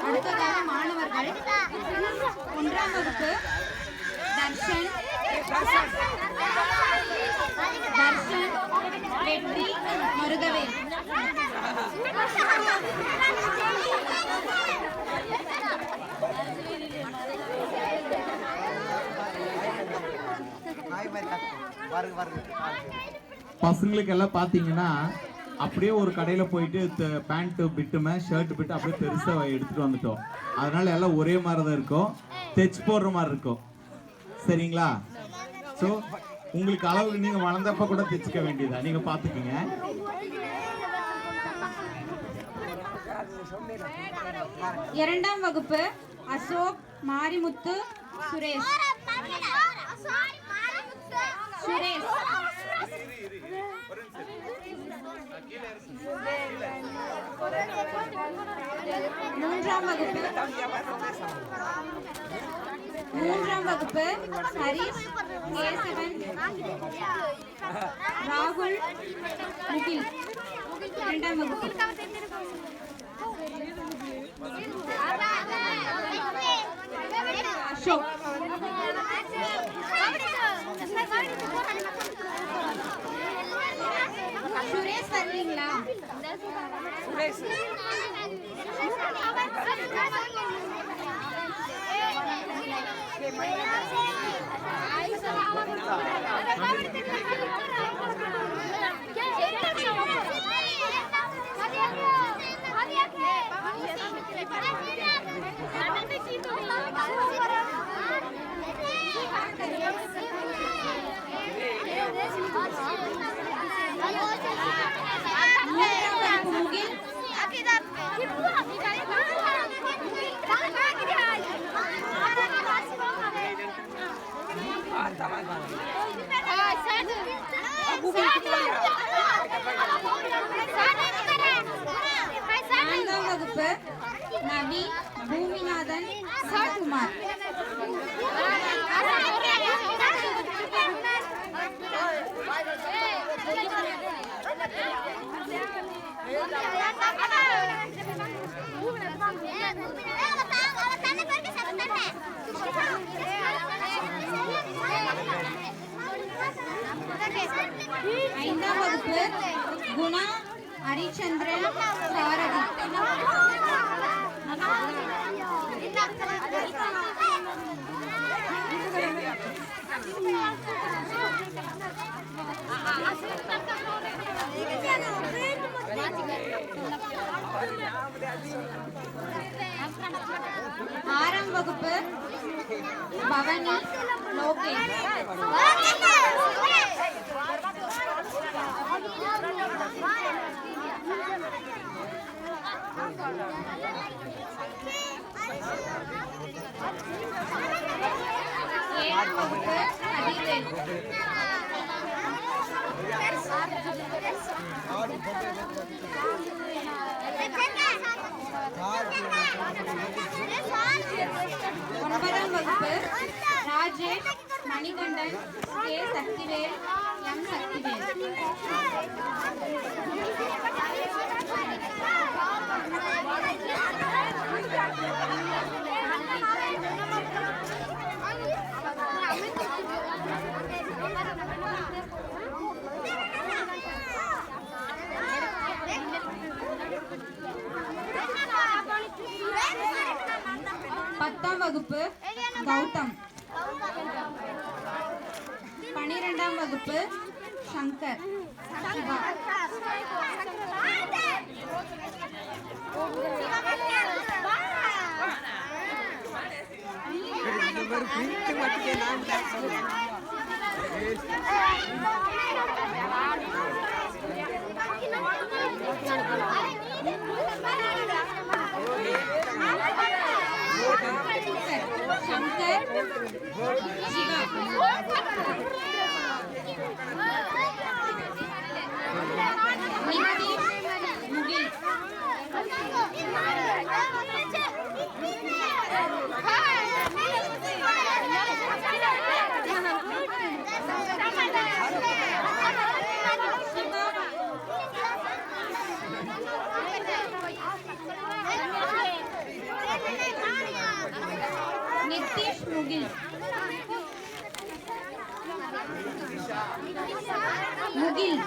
அடுத்ததாக மாணவர்கள் 1ஆம் வகுப்பு தர்ஷன், வெற்றி, மருதவேல். பசங்களுக்கு எல்லாம் பாத்தீங்கன்னா அப்படியே ஒரு கடையில போயிட்டு பேண்ட் பிட்டுமே ஷர்ட் பிட்டு அப்படியே பெருசா எடுத்துட்டு வந்துட்டோம். அதனால எல்லாம் ஒரே மாதிரி தான் இருக்கும், தைச்சு போடுற மாதிரி இருக்கும். சரிங்களா? ஸோ உங்களுக்கு அளவு நீங்க வளர்ந்தப்ப கூட தைச்சுக்க வேண்டியதா, நீங்க பாத்துக்கீங்க. இரண்டாம் வகுப்பு அசோக், மாரிமுத்து, சுரேஷ். மூன்றாம் வகுப்பு ஹரிஷ், கேசவன், ராகுல், முகில். இரண்டாம் வகுப்பு. அசோக். சுரேஷ் வரலீங்களா? ஐந்தாம் வகுப்பு நவி, பூமிநாதன், சகுமார். ஐந்தாம் வகுப்பு குணா, ஹரிச்சந்திரன், சாரதி. ஆறாம் வகுப்பு பவனி, லோகேஷ். ஏழாம் வகுப்பு அதிவேல். ஒன்பதாம் வகுப்பு ராஜேஷ், மணிகண்டன், கே சக்திவேல், எம் சக்திவேல். பத்தாம் வகுப்பு கௌதம். 12ஆம் வகுப்பு சங்கர், சிவா. சங்கர், சிவா. முகில். நித்திஷ் முகில். முகில்.